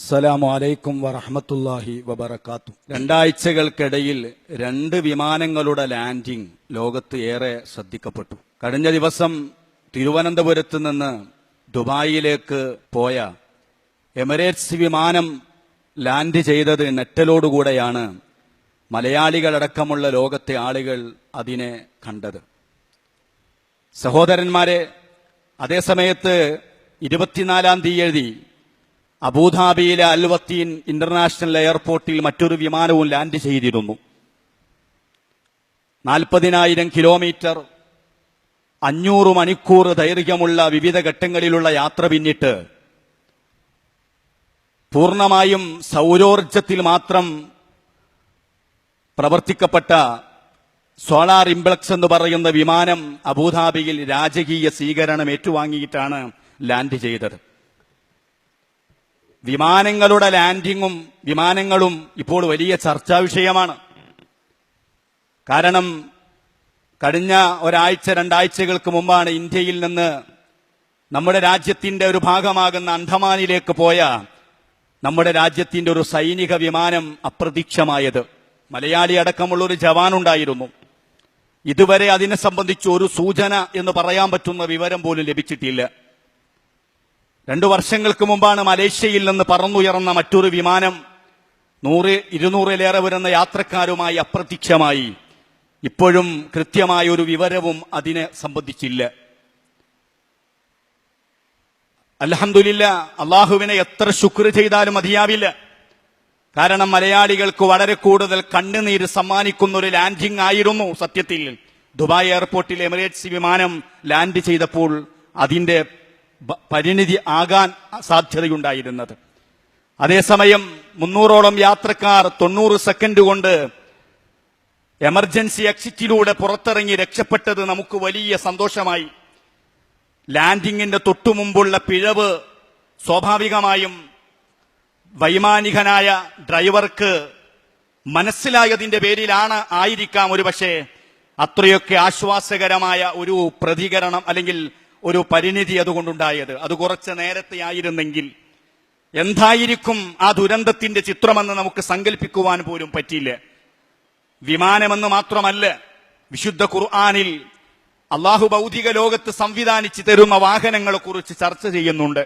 അസ്സലാമു അലൈക്കും വറഹ്മത്തുള്ളാഹി വബറകാത്തു. രണ്ടാഴ്ചകൾക്കിടയിൽ 2 വിമാനങ്ങളുടെ ലാൻഡിംഗ് ലോകത്ത് ഏറെ ശ്രദ്ധിക്കപ്പെട്ടു. കഴിഞ്ഞ ദിവസം തിരുവനന്തപുരത്ത് നിന്ന് ദുബായിലേക്ക് പോയ എമിറേറ്റ്സ് വിമാനം ലാൻഡ് ചെയ്തത് നെറ്റലോടുകൂടെയാണ്. മലയാളികളടക്കമുള്ള ലോകത്തെ ആളുകൾ അതിനെ കണ്ടത്. സഹോദരന്മാരെ, അതേസമയത്ത് 24-ാം തീയതി അബുദാബിയിലെ അൽവത്തീൻ ഇന്റർനാഷണൽ എയർപോർട്ടിൽ മറ്റൊരു വിമാനവും ലാൻഡ് ചെയ്തിരുന്നു. 40,000 കിലോമീറ്റർ 500 മണിക്കൂർ ദൈർഘ്യമുള്ള വിവിധ ഘട്ടങ്ങളിലുള്ള യാത്ര പിന്നിട്ട് പൂർണ്ണമായും സൗരോർജത്തിൽ മാത്രം പ്രവർത്തിക്കപ്പെട്ട സോളാർ ഇംപ്ലക്സ് എന്ന് പറയുന്ന വിമാനം അബുദാബിയിൽ രാജകീയ സ്വീകരണം ഏറ്റുവാങ്ങിയിട്ടാണ് ലാൻഡ് ചെയ്തത്. വിമാനങ്ങളുടെ ലാൻഡിങ്ങും വിമാനങ്ങളും ഇപ്പോൾ വലിയ ചർച്ചാ വിഷയമാണ്. കാരണം കഴിഞ്ഞ ഒരാഴ്ച 2 ആഴ്ചകൾക്ക് മുമ്പാണ് ഇന്ത്യയിൽ നിന്ന് നമ്മുടെ രാജ്യത്തിന്റെ ഒരു ഭാഗമാകുന്ന അണ്ടമാനിലേക്ക് പോയ നമ്മുടെ രാജ്യത്തിന്റെ ഒരു സൈനിക വിമാനം അപ്രതീക്ഷമായത്. മലയാളി അടക്കമുള്ള ഒരു ജവാനുണ്ടായിരുന്നു. ഇതുവരെ അതിനെ സംബന്ധിച്ച് ഒരു സൂചന എന്ന് പറയാൻ പറ്റുന്ന വിവരം പോലും ലഭിച്ചിട്ടില്ല. 2 വർഷങ്ങൾക്ക് മുമ്പാണ് മലേഷ്യയിൽ നിന്ന് പറന്നുയർന്ന മറ്റൊരു വിമാനം 100-200 വരുന്ന യാത്രക്കാരുമായി അപ്രത്യക്ഷമായി. ഇപ്പോഴും കൃത്യമായ ഒരു വിവരവും അതിനെ സംബന്ധിച്ചില്ല. അൽഹംദുലില്ലാ, അള്ളാഹുവിനെ എത്ര ശുക്ർ ചെയ്താലും മതിയാവില്ല. കാരണം മലയാളികൾക്ക് വളരെ കൂടുതൽ കണ്ണുനീര് സമ്മാനിക്കുന്ന ഒരു ലാൻഡിംഗ് ആയിരുന്നു സത്യത്തിൽ ദുബായ് എയർപോർട്ടിൽ എമിറേറ്റ്സ് വിമാനം ലാൻഡ് ചെയ്തപ്പോൾ അതിന്റെ പരിണിതി ആകാൻ സാധ്യതയുണ്ടായിരുന്നത്. അതേസമയം 300ഓളം യാത്രക്കാർ 90 സെക്കൻഡ് കൊണ്ട് എമർജൻസി എക്സിറ്റിലൂടെ പുറത്തിറങ്ങി രക്ഷപ്പെട്ടത് നമുക്ക് വലിയ സന്തോഷമായി. ലാൻഡിങ്ങിന്റെ തൊട്ടുമുമ്പുള്ള പിഴവ് സ്വാഭാവികമായും വൈമാനികനായ ഡ്രൈവർക്ക് മനസ്സിലായതിന്റെ പേരിലാണ് ആയിരിക്കാം ഒരുപക്ഷെ അത്രയൊക്കെ ആശ്വാസകരമായ ഒരു പ്രതികരണം അല്ലെങ്കിൽ ഒരു പരിണിതി അതുകൊണ്ടുണ്ടായത്. അത് കുറച്ച് നേരത്തെ ആയിരുന്നെങ്കിൽ എന്തായിരിക്കും ആ ദുരന്തത്തിന്റെ ചിത്രമെന്ന് നമുക്ക് സങ്കല്പിക്കുവാൻ പോലും പറ്റില്ല. വിമാനമെന്ന് മാത്രമല്ല, വിശുദ്ധ ഖുർആനിൽ അള്ളാഹു ഭൗതിക ലോകത്ത് സംവിധാനിച്ചു തരുന്ന വാഹനങ്ങളെ കുറിച്ച് ചർച്ച ചെയ്യുന്നുണ്ട്.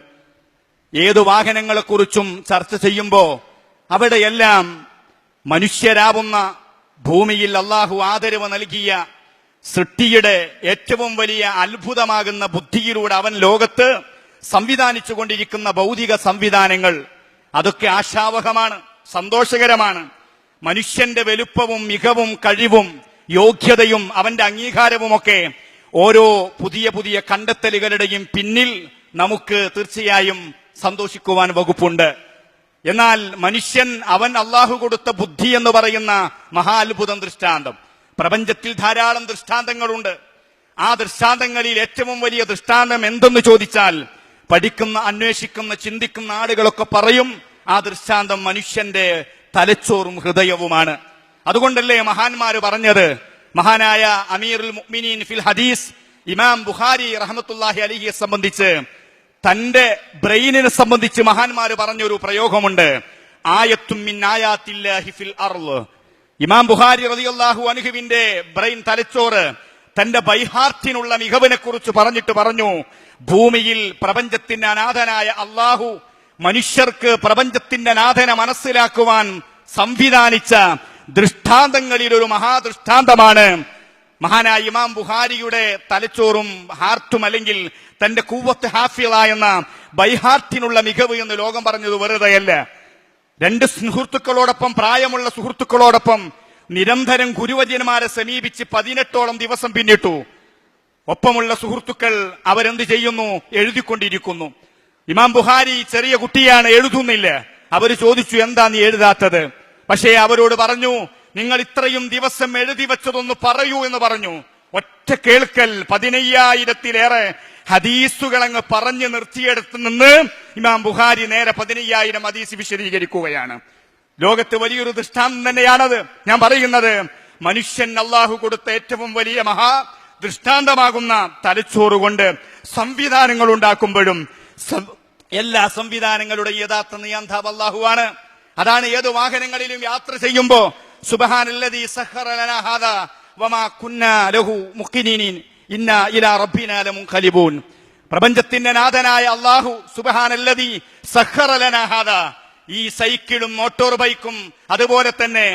ഏതു വാഹനങ്ങളെക്കുറിച്ചും ചർച്ച ചെയ്യുമ്പോ അവിടെയെല്ലാം മനുഷ്യരാവുന്ന ഭൂമിയിൽ അള്ളാഹു ആദരവ് നൽകിയ സൃഷ്ടിയുടെ ഏറ്റവും വലിയ അത്ഭുതമാകുന്ന ബുദ്ധിയിലൂടെ അവൻ ലോകത്ത് സംവിധാനിച്ചു കൊണ്ടിരിക്കുന്ന ഭൗതിക സംവിധാനങ്ങൾ അതൊക്കെ ആശാവഹമാണ്, സന്തോഷകരമാണ്. മനുഷ്യന്റെ വലുപ്പവും മികവും കഴിവും യോഗ്യതയും അവന്റെ അംഗീകാരവുമൊക്കെ ഓരോ പുതിയ പുതിയ കണ്ടെത്തലുകളുടെയും പിന്നിൽ നമുക്ക് തീർച്ചയായും സന്തോഷിക്കുവാൻ വകുപ്പുണ്ട്. എന്നാൽ മനുഷ്യൻ അവൻ അള്ളാഹു കൊടുത്ത ബുദ്ധി എന്ന് പറയുന്ന മഹാത്ഭുതം ദൃഷ്ടാന്തം, പ്രപഞ്ചത്തിൽ ധാരാളം ദൃഷ്ടാന്തങ്ങളുണ്ട്. ആ ദൃഷ്ടാന്തങ്ങളിൽ ഏറ്റവും വലിയ ദൃഷ്ടാന്തം എന്തെന്ന് ചോദിച്ചാൽ പഠിക്കുന്ന, അന്വേഷിക്കുന്ന, ചിന്തിക്കുന്ന ആളുകളൊക്കെ പറയും ആ ദൃഷ്ടാന്തം മനുഷ്യന്റെ തലച്ചോറും ഹൃദയവുമാണ്. അതുകൊണ്ടല്ലേ മഹാന്മാര് പറഞ്ഞത്, മഹാനായ അമീറുൽ മുഅ്മിനീൻ ഫിൽ ഹദീസ് ഇമാം ബുഖാരി റഹ്മത്തുള്ളാഹി അലൈഹിയെ സംബന്ധിച്ച് തന്റെ ബ്രെയിനിനെ സംബന്ധിച്ച് മഹാന്മാര് പറഞ്ഞൊരു പ്രയോഗമുണ്ട്, ആയത്തും മിൻ ആയാത്തില്ലാഹി ഫിൽ അർള്. ഇമാം ബുഖാരി റളിയല്ലാഹു അൻഹുവിന്റെ ബ്രെയിൻ, തലച്ചോറ്, തന്റെ ബൈഹാർട്ടിനുള്ള മികവിനെ കുറിച്ച് പറഞ്ഞിട്ട് പറഞ്ഞു, ഭൂമിയിൽ പ്രപഞ്ചത്തിന്റെ അനാഥനായ അള്ളാഹു മനുഷ്യർക്ക് പ്രപഞ്ചത്തിന്റെ നാഥനെ മനസ്സിലാക്കുവാൻ സംവിധാനിച്ച ദൃഷ്ടാന്തങ്ങളിൽ ഒരു മഹാദൃഷ്ടാന്തമാണ് മഹാനായ ഇമാം ബുഖാരിയുടെ തലച്ചോറും ഹാർട്ടും, അല്ലെങ്കിൽ തന്റെ കൂവത്ത് ഹാഫിള എന്ന ബൈഹാർട്ടിനുള്ള മികവ് എന്ന് ലോകം പറഞ്ഞത് വെറുതെയല്ല. 2 സുഹൃത്തുക്കളോടൊപ്പം, പ്രായമുള്ള സുഹൃത്തുക്കളോടൊപ്പം നിരന്തരം ഗുരുവര്യന്മാരെ സമീപിച്ച് 18ഓളം ദിവസം പിന്നിട്ടു. ഒപ്പമുള്ള സുഹൃത്തുക്കൾ അവരെന്ത് ചെയ്യുന്നു? എഴുതിക്കൊണ്ടിരിക്കുന്നു. ഇമാം ബുഖാരി ചെറിയ കുട്ടിയാണ്, എഴുതുന്നില്ല. അവര് ചോദിച്ചു, എന്താ നീ എഴുതാത്തത്? പക്ഷേ അവരോട് പറഞ്ഞു, നിങ്ങൾ ഇത്രയും ദിവസം എഴുതി വെച്ചതൊന്ന് പറയൂ എന്ന് പറഞ്ഞു. ഒറ്റ കേൾക്കൽ 15,000-ലേറെ ഹദീസുകൾ അങ്ങ് പറഞ്ഞു നിർത്തിയെടുത്ത് നിന്ന് ഇമാം ബുഖാരി നേരെ 15,000 ഹദീസ് വിശദീകരിക്കുകയാണ്. ലോകത്ത് വലിയൊരു ദൃഷ്ടാന്തം തന്നെയാണത്. ഞാൻ പറയുന്നത്, മനുഷ്യൻ അള്ളാഹു കൊടുത്ത ഏറ്റവും വലിയ മഹാ ദൃഷ്ടാന്തമാകുന്ന തലച്ചോറുകൊണ്ട് സംവിധാനങ്ങൾ ഉണ്ടാക്കുമ്പോഴും എല്ലാ സംവിധാനങ്ങളുടെയും യഥാർത്ഥ നിയന്താവ് അല്ലാഹുവാണ്. അതാണ് ഏത് വാഹനങ്ങളിലും യാത്ര ചെയ്യുമ്പോ സുബ്ഹാനല്ലദീ സഖറ ലനാ ഹാദാ വമാ കുന്നാ ലഹു മുഖ്രിനീൻ ഇന്നാ ഇലാ റബ്ബിനാ ലമുൻഖലിബൂൻ. പ്രപഞ്ചത്തിന്റെ നാഥനായ അല്ലാഹു സുബ്ഹാനല്ലദീ സഖറ ലനാ ഹാദാ, ഈ സൈക്കിളും മോട്ടോർ ബൈക്കും അതുപോലെ തന്നെ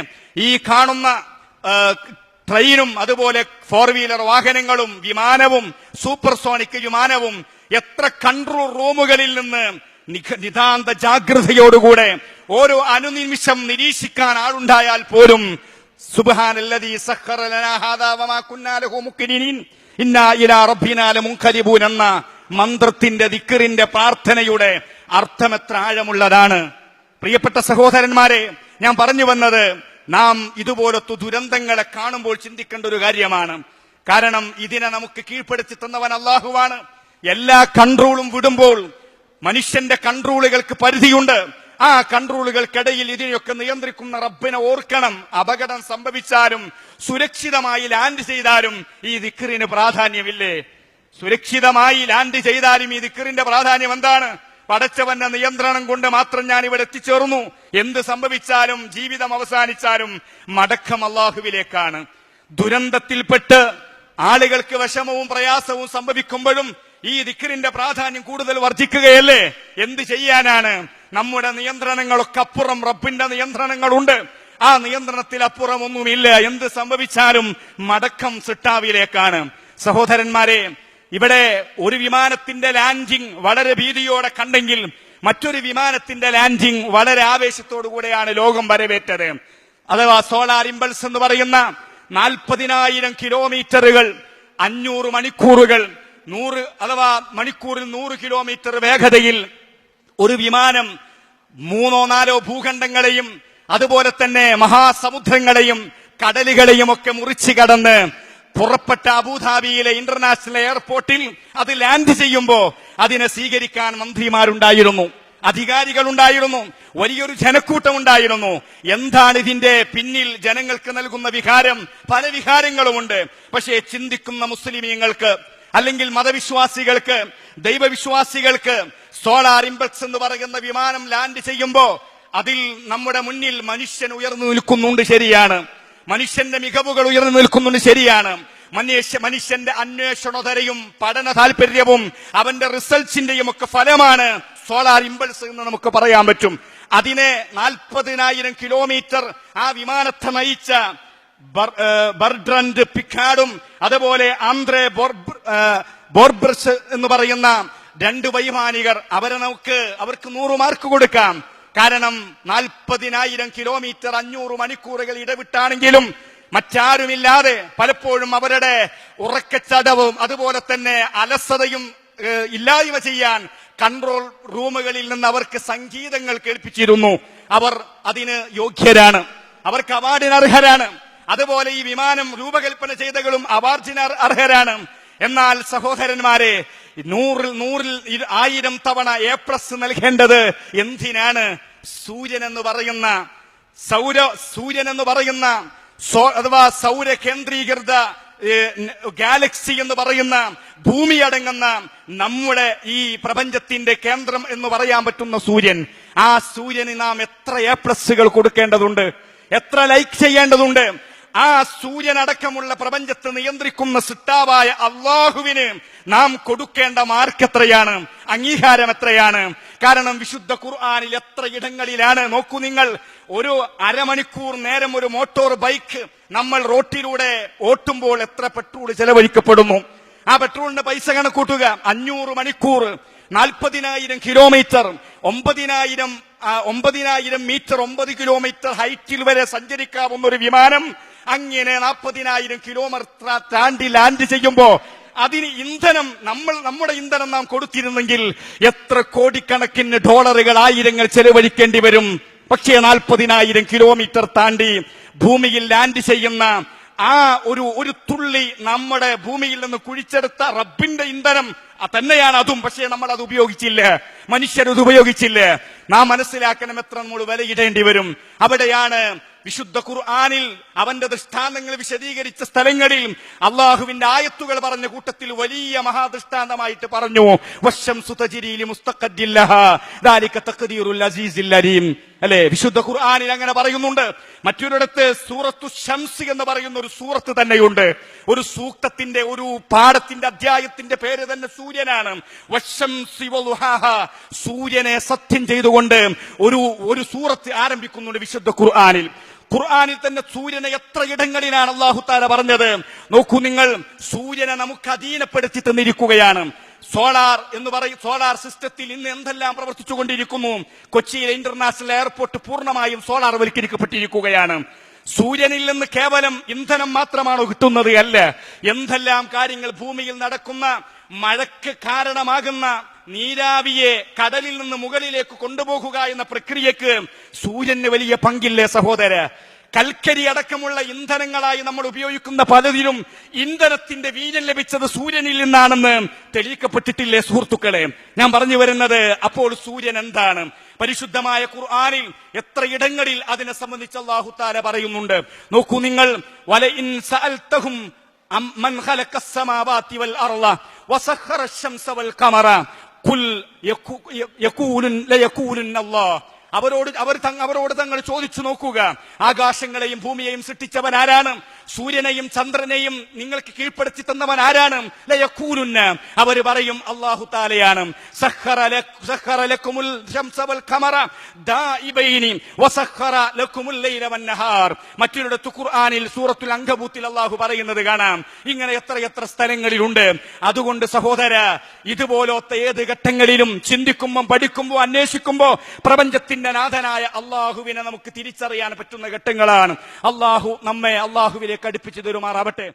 ഈ കാണുന്ന ട്രെയിനും അതുപോലെ 4 വീലർ വാഹനങ്ങളും വിമാനവും സൂപ്പർസോണിക് വിമാനവും എത്ര കൺട്രോൾ റൂമുകളിൽ നിന്ന് നിതാന്ത ജാഗ്രതയോടുകൂടെ ഓരോ അനുനിമിഷം നിരീക്ഷിക്കാൻ ആളുണ്ടായാൽ പോലും സുബ്ഹാനല്ലദീ സഖറ ലനാ ഹാദാ വമാ കുന്നാ ലഹു മുഖ്രിനീൻ ഇന്നാ ഇലാ റബ്ബിനാ ലമുൻഖലിബൂൻ എന്ന മന്ത്രത്തിന്റെ ദിക്റിന്റെ പ്രാർത്ഥനയുടെ അർത്ഥം എത്ര ആഴമുള്ളതാണ്. പ്രിയപ്പെട്ട സഹോദരന്മാരെ, ഞാൻ പറഞ്ഞു വന്നത് നാം ഇതുപോലത്തെ ദുരന്തങ്ങളെ കാണുമ്പോൾ ചിന്തിക്കേണ്ട ഒരു കാര്യമാണ്. കാരണം ഇതിനെ നമുക്ക് കീഴ്പ്പെടുത്തി തന്നവൻ അല്ലാഹുവാണ്. എല്ലാ കൺട്രോളും വിടുമ്പോൾ മനുഷ്യന്റെ കൺട്രോളുകൾക്ക് പരിധിയുണ്ട്. ആ കൺട്രോളുകൾക്കിടയിൽ ഇതിനെയൊക്കെ നിയന്ത്രിക്കുന്ന റബ്ബിനെ ഓർക്കണം. അപകടം സംഭവിച്ചാലും സുരക്ഷിതമായി ലാൻഡ് ചെയ്താലും ഈ ദിക്റിന് പ്രാധാന്യമില്ലേ? സുരക്ഷിതമായി ലാൻഡ് ചെയ്താലും ഈ ദിക്റിന്റെ പ്രാധാന്യം എന്താണ്? പടച്ചവന്റെ നിയന്ത്രണം കൊണ്ട് മാത്രം ഞാൻ ഇവിടെ എത്തിച്ചേർന്നു. എന്ത് സംഭവിച്ചാലും ജീവിതം അവസാനിച്ചാലും മടക്കം അല്ലാഹുവിലേക്കാണ്. ദുരന്തത്തിൽപ്പെട്ട് ആളുകൾക്ക് വിഷമവും പ്രയാസവും സംഭവിക്കുമ്പോഴും ഈ ദിക്റിന്റെ പ്രാധാന്യം കൂടുതൽ വർദ്ധിക്കുകയല്ലേ? എന്ത് ചെയ്യാനാണ്? നമ്മുടെ നിയന്ത്രണങ്ങളൊക്കെ അപ്പുറം റബ്ബിന്റെ നിയന്ത്രണങ്ങളുണ്ട്. ആ നിയന്ത്രണത്തിൽ അപ്പുറം ഒന്നുമില്ല. എന്ത് സംഭവിച്ചാലും മടക്കം സിട്ടാവിലേക്കാണ്. സഹോദരന്മാരെ, ഇവിടെ ഒരു വിമാനത്തിന്റെ ലാൻഡിംഗ് വളരെ ഭീതിയോടെ കണ്ടെങ്കിൽ മറ്റൊരു വിമാനത്തിന്റെ ലാൻഡിംഗ് വളരെ ആവേശത്തോടു കൂടെയാണ് ലോകം വരവേറ്റത്. അഥവാ സോളാർ ഇമ്പൾസ് എന്ന് പറയുന്ന 40,000 കിലോമീറ്ററുകൾ 500 മണിക്കൂറുകൾ 100 അഥവാ മണിക്കൂറിൽ 100 കിലോമീറ്റർ വേഗതയിൽ ഒരു വിമാനം 3-4 ഭൂഖണ്ഡങ്ങളെയും അതുപോലെ തന്നെ മഹാസമുദ്രങ്ങളെയും കടലുകളെയും ഒക്കെ മുറിച്ചു കടന്ന് പുറപ്പെട്ട അബുദാബിയിലെ ഇന്റർനാഷണൽ എയർപോർട്ടിൽ അത് ലാൻഡ് ചെയ്യുമ്പോ അതിനെ സ്വീകരിക്കാൻ മന്ത്രിമാരുണ്ടായിരുന്നു, അധികാരികളുണ്ടായിരുന്നു, വലിയൊരു ജനക്കൂട്ടം ഉണ്ടായിരുന്നു. എന്താണ് ഇതിന്റെ പിന്നിൽ ജനങ്ങൾക്ക് നൽകുന്ന വികാരം? പല വികാരങ്ങളുമുണ്ട്. പക്ഷേ ചിന്തിക്കുന്ന മുസ്ലിമീങ്ങൾക്ക് അല്ലെങ്കിൽ മതവിശ്വാസികൾക്ക്, ദൈവവിശ്വാസികൾക്ക് സോളാർ ഇമ്പൾസ് എന്ന് പറയുന്ന വിമാനം ലാൻഡ് ചെയ്യുമ്പോ അതിൽ നമ്മുടെ മുന്നിൽ മനുഷ്യൻ ഉയർന്നു നിൽക്കുന്നുണ്ട്, ശരിയാണ്. മനുഷ്യന്റെ മികവുകൾ ഉയർന്നു നിൽക്കുന്നുണ്ട്, ശരിയാണ്. മനുഷ്യന്റെ അന്വേഷണോത്തരയും പഠന താല്പര്യവും അവന്റെ റിസൾട്ടിന്റെയും ഒക്കെ ഫലമാണ് സോളാർ ഇമ്പൾസ് എന്ന് നമുക്ക് പറയാൻ പറ്റും. അതിനെ 40,000 കിലോമീറ്റർ ആ വിമാനത്തെ നയിച്ച ബർട്രൻഡ് പിക്കാർഡും അതുപോലെ ആന്ദ്രേ ബോർബ്രസ് എന്ന് പറയുന്ന 2 വൈമാനികർ, അവർക്ക് 100 മാർക്ക് കൊടുക്കാം. കാരണം 40,000 കിലോമീറ്റർ 500 മണിക്കൂറുകൾ ഇടവിട്ടാണെങ്കിലും മറ്റാരുമില്ലാതെ പലപ്പോഴും അവരുടെ ഉറക്കച്ചടവും അതുപോലെ തന്നെ അലസതയും ഇല്ലായ്മ ചെയ്യാൻ കൺട്രോൾ റൂമുകളിൽ നിന്ന് അവർക്ക് സംഗീതങ്ങൾ കേൾപ്പിച്ചിരുന്നു. അവർ അതിന് യോഗ്യരാണ്, അവർക്ക് അവാർഡിന് അർഹരാണ്. അതുപോലെ ഈ വിമാനം രൂപകൽപ്പന ചെയ്തകളും അവാർഡിന് അർഹരാണ്. എന്നാൽ സഹോദരന്മാരെ, 100ൽ 1000 തവണ A+ നൽകേണ്ടത് എന്തിനാണ്? സൂര്യൻ എന്ന് പറയുന്ന അഥവാ സൗര കേന്ദ്രീകൃത ഗാലക്സി എന്ന് പറയുന്ന ഭൂമി അടങ്ങുന്ന നമ്മുടെ ഈ പ്രപഞ്ചത്തിന്റെ കേന്ദ്രം എന്ന് പറയാൻ പറ്റുന്ന സൂര്യൻ, ആ സൂര്യന് നാം എത്ര A+ കൊടുക്കേണ്ടതുണ്ട്, എത്ര ലൈക്ക് ചെയ്യേണ്ടതുണ്ട്? ആ സൂര്യനടക്കമുള്ള പ്രപഞ്ചത്തെ നിയന്ത്രിക്കുന്ന സിട്ടാവായ അള്ളാഹുവിന് നാം കൊടുക്കേണ്ട മാർക്ക് എത്രയാണ്, അംഗീകാരം എത്രയാണ്? കാരണം വിശുദ്ധ ഖുർആനിൽ എത്ര ഇടങ്ങളിലാണ്, നോക്കൂ നിങ്ങൾ, ഒരു അരമണിക്കൂർ നേരം ഒരു മോട്ടോർ ബൈക്ക് നമ്മൾ റോട്ടിലൂടെ ഓട്ടുമ്പോൾ എത്ര പെട്രോൾ ചെലവഴിക്കപ്പെടുന്നു? ആ പെട്രോളിന്റെ പൈസ കണക്കൂട്ടുക. 500 മണിക്കൂർ 40,000 കിലോമീറ്റർ 9,000 മീറ്റർ 9 കിലോമീറ്റർ ഹൈറ്റിൽ വരെ സഞ്ചരിക്കാവുന്ന ഒരു വിമാനം അങ്ങനെ 40,000 കിലോമീറ്റർ താണ്ടി ലാൻഡ് ചെയ്യുമ്പോ അതിന് ഇന്ധനം നമ്മുടെ ഇന്ധനം നാം കൊടുത്തിരുന്നെങ്കിൽ എത്ര കോടിക്കണക്കിന് ഡോളറുകൾ, ആയിരങ്ങൾ ചെലവഴിക്കേണ്ടി വരും. പക്ഷേ 40,000 കിലോമീറ്റർ താണ്ടി ഭൂമിയിൽ ലാൻഡ് ചെയ്യുന്ന ആ ഒരു തുള്ളി നമ്മുടെ ഭൂമിയിൽ നിന്ന് കുഴിച്ചെടുത്ത റബ്ബിന്റെ ഇന്ധനം തന്നെയാണ് അതും. പക്ഷേ നമ്മൾ അത് ഉപയോഗിച്ചില്ല, മനുഷ്യരത് ഉപയോഗിച്ചില്ല. നാം മനസ്സിലാക്കണം, എത്ര നമ്മൾ വിലയിടേണ്ടി വരും. അവിടെയാണ് വിശുദ്ധ ഖുർആനിൽ അവന്റെ ദൃഷ്ടാന്തങ്ങൾ വിശദീകരിച്ച സ്ഥലങ്ങളിൽ അള്ളാഹുവിന്റെ ആയത്തുകൾ പറഞ്ഞ കൂട്ടത്തിൽ വലിയ മഹാദൃഷ്ടാന്തമായിട്ട് പറഞ്ഞു വശംസു തജ്രി ലിമുസ്തഖദ്ദിൻ ലഹാ ദാലിക തഖ്ദീറുൽ അസീസിൽ അലീം. അല്ലെ, വിശുദ്ധ ഖുർആനിൽ അങ്ങനെ പറയുന്നുണ്ട്. മറ്റൊരിടത്ത് സൂറത്തു ശംസ് എന്ന് പറയുന്ന ഒരു സൂറത്ത് തന്നെയുണ്ട്. ഒരു സൂക്തത്തിന്റെ ഒരു പാഠത്തിന്റെ അധ്യായത്തിന്റെ പേര് തന്നെ സൂര്യനാണ്. വശംസി വളുഹാഹാ, സൂര്യനെ സത്യം ചെയ്തുകൊണ്ട് ഒരു സൂറത്ത് ആരംഭിക്കുന്നുണ്ട് വിശുദ്ധ ഖുർആനിൽ. ഖുർആനിൽ തന്നെ സൂര്യനെ എത്ര ഇടങ്ങളിലാണ് അല്ലാഹു തആല പറഞ്ഞത്. നോക്കൂ നിങ്ങൾ, സൂര്യനെ നമുക്ക് അധീനപ്പെടുത്തി തന്നിരിക്കുകയാണ്. സോളാർ എന്ന് പറയും, സോളാർ സിസ്റ്റത്തിൽ ഇന്ന് എന്തെല്ലാം പ്രവർത്തിച്ചുകൊണ്ടിരിക്കുന്നു. കൊച്ചിയിലെ ഇന്റർനാഷണൽ എയർപോർട്ട് പൂർണ്ണമായും സോളാർ വൽക്കരിക്കപ്പെട്ടിരിക്കുകയാണ്. സൂര്യനിൽ നിന്ന് കേവലം ഇന്ധനം മാത്രമാണോ കിട്ടുന്നത്? അല്ല, എന്തെല്ലാം കാര്യങ്ങൾ ഭൂമിയിൽ നടക്കുന്ന മഴയ്ക്ക് കാരണമാകുന്ന നീരാവിയെ കടലിൽ നിന്ന് മുകളിലേക്ക് കൊണ്ടുപോകുക എന്ന പ്രക്രിയക്ക് സൂര്യന് വലിയ പങ്കില്ലേ സഹോദര? കൽക്കരി അടക്കമുള്ള ഇന്ധനങ്ങളായി നമ്മൾ ഉപയോഗിക്കുന്ന പലതിലും ഇന്ധനത്തിന്റെ വീര്യം ലഭിച്ചത് സൂര്യനിൽ നിന്നാണെന്ന് തെളിയിക്കപ്പെട്ടിട്ടില്ലേ സുഹൃത്തുക്കളെ? ഞാൻ പറഞ്ഞു വരുന്നത്, അപ്പോൾ സൂര്യൻ എന്താണ്? പരിശുദ്ധമായ ഖുർആനിൽ എത്ര ഇടങ്ങളിൽ അതിനെ സംബന്ധിച്ച് അല്ലാഹു തആല പറയുന്നുണ്ട്. നോക്കൂ നിങ്ങൾ, വലഇൻ സഅൽതഹും അമ്മൻ ഖലഖസ് സമാവാതി വൽ അർള വസഖറ അശ്-ശംസ വൽ ഖമറ ഖുൽ യഖൂലുൻ അല്ലാഹ്. അവരോട് തങ്ങൾ ചോദിച്ചു നോക്കുക, ആകാശങ്ങളെയും ഭൂമിയെയും സൃഷ്ടിച്ചവൻ ആരാണ്? സൂര്യനെയും ചന്ദ്രനെയും നിങ്ങൾക്ക് കീഴ്പ്പെടുത്തി തന്നവൻ ആരാണ്? ലയഖൂലുന്ന, അവർ പറയും അല്ലാഹു തആലയാണ്. സഖറ ലക്കുമുൽ ശംസ വൽ ഖമറ ദാഇബൈനി വസഖറ ലക്കുമുൽ ലൈല വൻ നഹാർ. മറ്റൊരിടത്ത് ഖുർആനിൽ സൂറത്തുൽ അൻകബൂത്തിൽ അല്ലാഹു പറയുന്നത് കാണാം. ഇങ്ങനെ എത്ര സ്ഥലങ്ങളിലുണ്ട്. അതുകൊണ്ട് സഹോദര, ഇതുപോലത്തെ ഏത് ഘട്ടങ്ങളിലും ചിന്തിക്കുമ്പോൾ, പഠിക്കുമ്പോൾ, അന്വേഷിക്കുമ്പോൾ പ്രപഞ്ചത്തിന്റെ നാഥനായ അള്ളാഹുവിനെ നമുക്ക് തിരിച്ചറിയാൻ പറ്റുന്ന ഘട്ടങ്ങളാണ്. അള്ളാഹു നമ്മെ അള്ളാഹുവിലേക്ക് അടുപ്പിച്ചു തരുമാറാവട്ടെ.